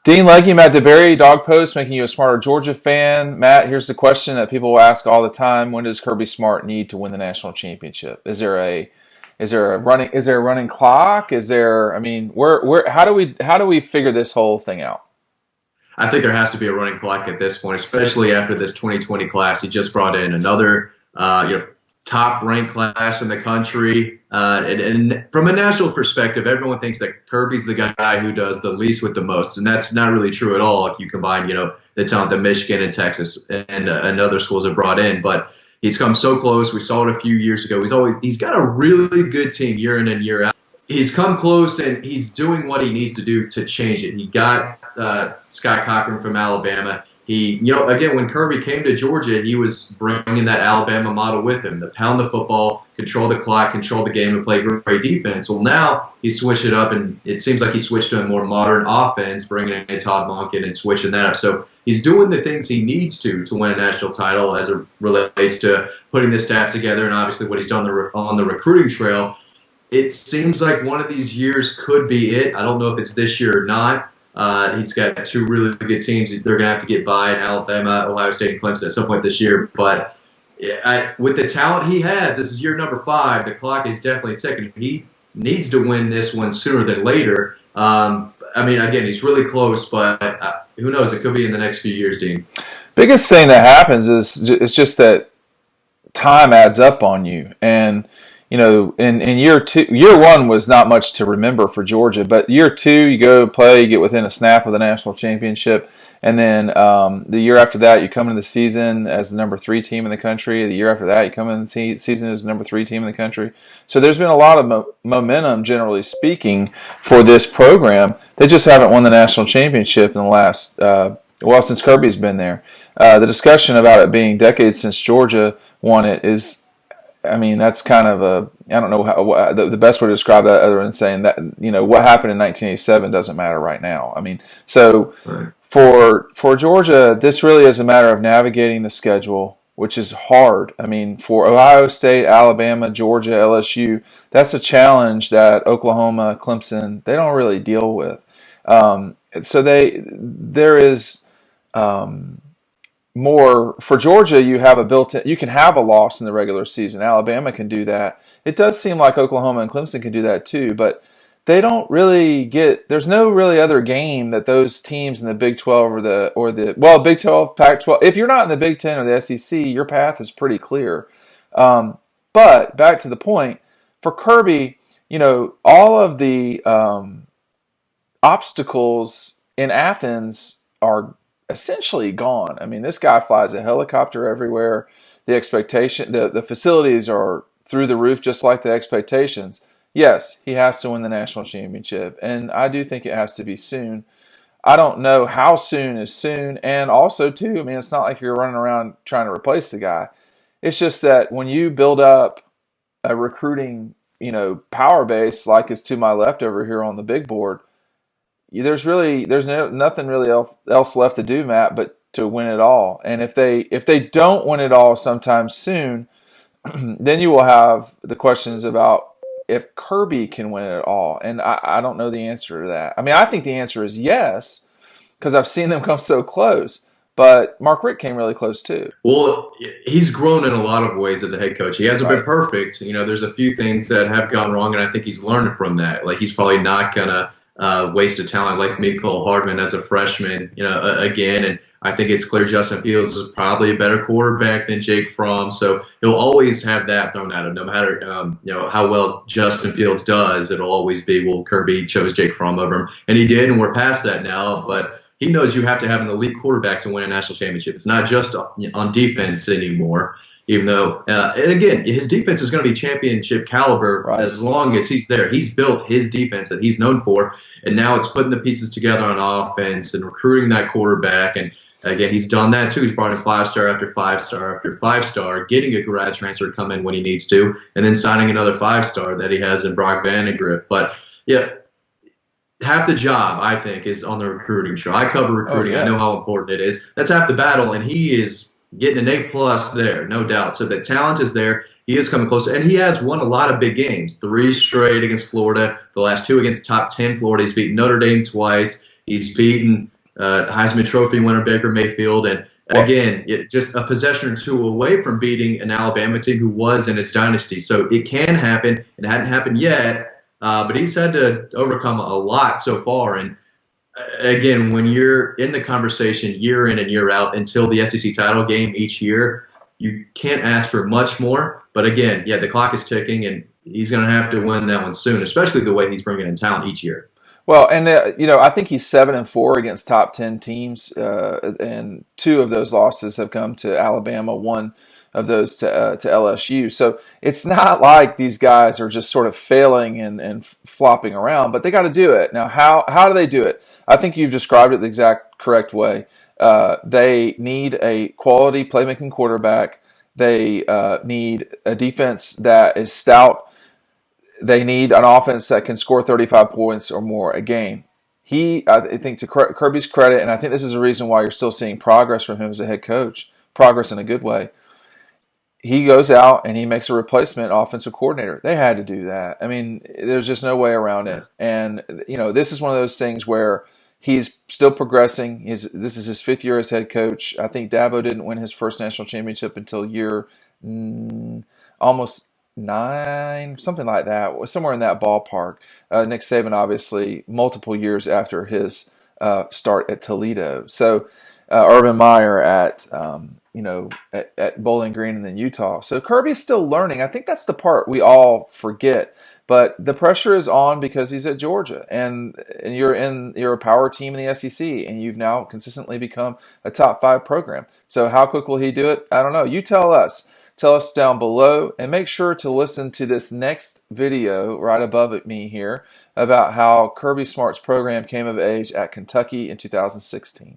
Dean Legge, Matt DeBary, Dog Post, making you a smarter Georgia fan. Matt, here's the question that people will ask all the time: when does Kirby Smart need to win the national championship? Is there a running clock? Where how do we figure this whole thing out? I think there has to be a running clock at this point, especially after this 2020 class. He just brought in another, top ranked class in the country. And from a national perspective, everyone thinks that Kirby's the guy who does the least with the most. And that's not really true at all if you combine, the talent that Michigan and Texas and other schools have brought in. But he's come so close. We saw it a few years ago. He's got a really good team year in and year out. He's come close, and he's doing what he needs to do to change it. He got Scott Cochran from Alabama. Again, when Kirby came to Georgia, he was bringing that Alabama model with him, to pound the football, control the clock, control the game, and play great defense. Well, now he switched it up, and it seems like he switched to a more modern offense, bringing in Todd Monken and switching that up. So he's doing the things he needs to win a national title as it relates to putting the staff together, and obviously what he's done on the recruiting trail. It seems like one of these years could be it. I don't know if it's this year or not. He's got two really good teams. They're going to have to get by in Alabama, Ohio State, and Clemson at some point this year. But with the talent he has, this is year number 5. The clock is definitely ticking. He needs to win this one sooner than later. Again, he's really close, but who knows? It could be in the next few years, Dean. Biggest thing that happens is it's just that time adds up on you. And in year one was not much to remember for Georgia, but year two, you go play, you get within a snap of the national championship, and then the year after that, you come into the season as the number 3 team in the country. The year after that, you come into the season as the number 3 team in the country. So there's been a lot of momentum, generally speaking, for this program. They just haven't won the national championship in the last, since Kirby's been there. The discussion about it being decades since Georgia won it is, that's kind of I don't know the best way to describe that other than saying that, what happened in 1987 doesn't matter right now. Right. For Georgia, this really is a matter of navigating the schedule, which is hard. For Ohio State, Alabama, Georgia, LSU, that's a challenge that Oklahoma, Clemson, they don't really deal with. There is more for Georgia. You have you can have a loss in the regular season. Alabama can do that. It does seem like Oklahoma and Clemson can do that too, but they don't really there's no really other game that those teams in the Big 12 Big 12, Pac-12, if you're not in the Big 10 or the SEC, your path is pretty clear. But back to the point, for Kirby, all of the obstacles in Athens are essentially gone. This guy flies a helicopter everywhere. The expectation, the facilities are through the roof, just like the expectations. Yes, he has to win the national championship, and I do think it has to be soon. I don't know how soon is soon, and also too, it's not like you're running around trying to replace the guy. It's just that when you build up a recruiting, power base like is to my left over here on the big board, there's nothing really else left to do, Matt, but to win it all. And if they don't win it all sometime soon, then you will have the questions about if Kirby can win it all. And I don't know the answer to that. I think the answer is yes, because I've seen them come so close. But Mark Richt came really close too. Well, he's grown in a lot of ways as a head coach. He hasn't been perfect. There's a few things that have gone wrong, and I think he's learned from that. Like, he's probably not going to waste a talent like Mecole Hardman as a freshman, again. And I think it's clear Justin Fields is probably a better quarterback than Jake Fromm. So he'll always have that thrown at him, no matter how well Justin Fields does. It'll always be, well, Kirby chose Jake Fromm over him, and he did, and we're past that now. But he knows you have to have an elite quarterback to win a national championship. It's not just on defense anymore. Even though, and again, his defense is going to be championship caliber as long as he's there. He's built his defense that he's known for, and now it's putting the pieces together on offense and recruiting that quarterback. And again, he's done that too. He's brought in 5-star after 5-star after 5-star, getting a grad transfer to come in when he needs to, and then signing another 5-star that he has in Brock Vandegrift. But yeah, half the job, I think, is on the recruiting show. I cover recruiting. I know how important it is. That's half the battle, and he is getting an A+ there, no doubt. So the talent is there. He is coming close, and he has won a lot of big games. 3 straight against Florida, the last 2 against top 10 Florida. He's beaten Notre Dame twice. He's beaten Heisman Trophy winner Baker Mayfield, and Well, again, just a possession or two away from beating an Alabama team who was in its dynasty. So it can happen. It hadn't happened yet, but he's had to overcome a lot so far. And again, when you're in the conversation year in and year out until the SEC title game each year, you can't ask for much more. But again, yeah, the clock is ticking, and he's going to have to win that one soon, especially the way he's bringing in talent each year. well, and I think he's 7-4 against top 10 teams, and two of those losses have come to Alabama, one of those to LSU. So it's not like these guys are just sort of failing and flopping around, but they got to do it. Now, how do they do it? I think you've described it the exact correct way. They need a quality playmaking quarterback. They need a defense that is stout. They need an offense that can score 35 points or more a game. I think, to Kirby's credit, and I think this is the reason why you're still seeing progress from him as a head coach, progress in a good way. He goes out and he makes a replacement offensive coordinator. They had to do that. I mean, there's just no way around it. And this is one of those things where he's still progressing. This is his fifth year as head coach. I think Dabo didn't win his first national championship until year almost 9, something like that, somewhere in that ballpark. Nick Saban, obviously, multiple years after his start at Toledo. So Urban Meyer at Bowling Green and then Utah. So Kirby's still learning. I think that's the part we all forget. But the pressure is on because he's at Georgia, and you're a power team in the SEC, and you've now consistently become a top 5 program. So how quick will he do it? I don't know. You tell us. Tell us down below, and make sure to listen to this next video right above me here about how Kirby Smart's program came of age at Kentucky in 2016.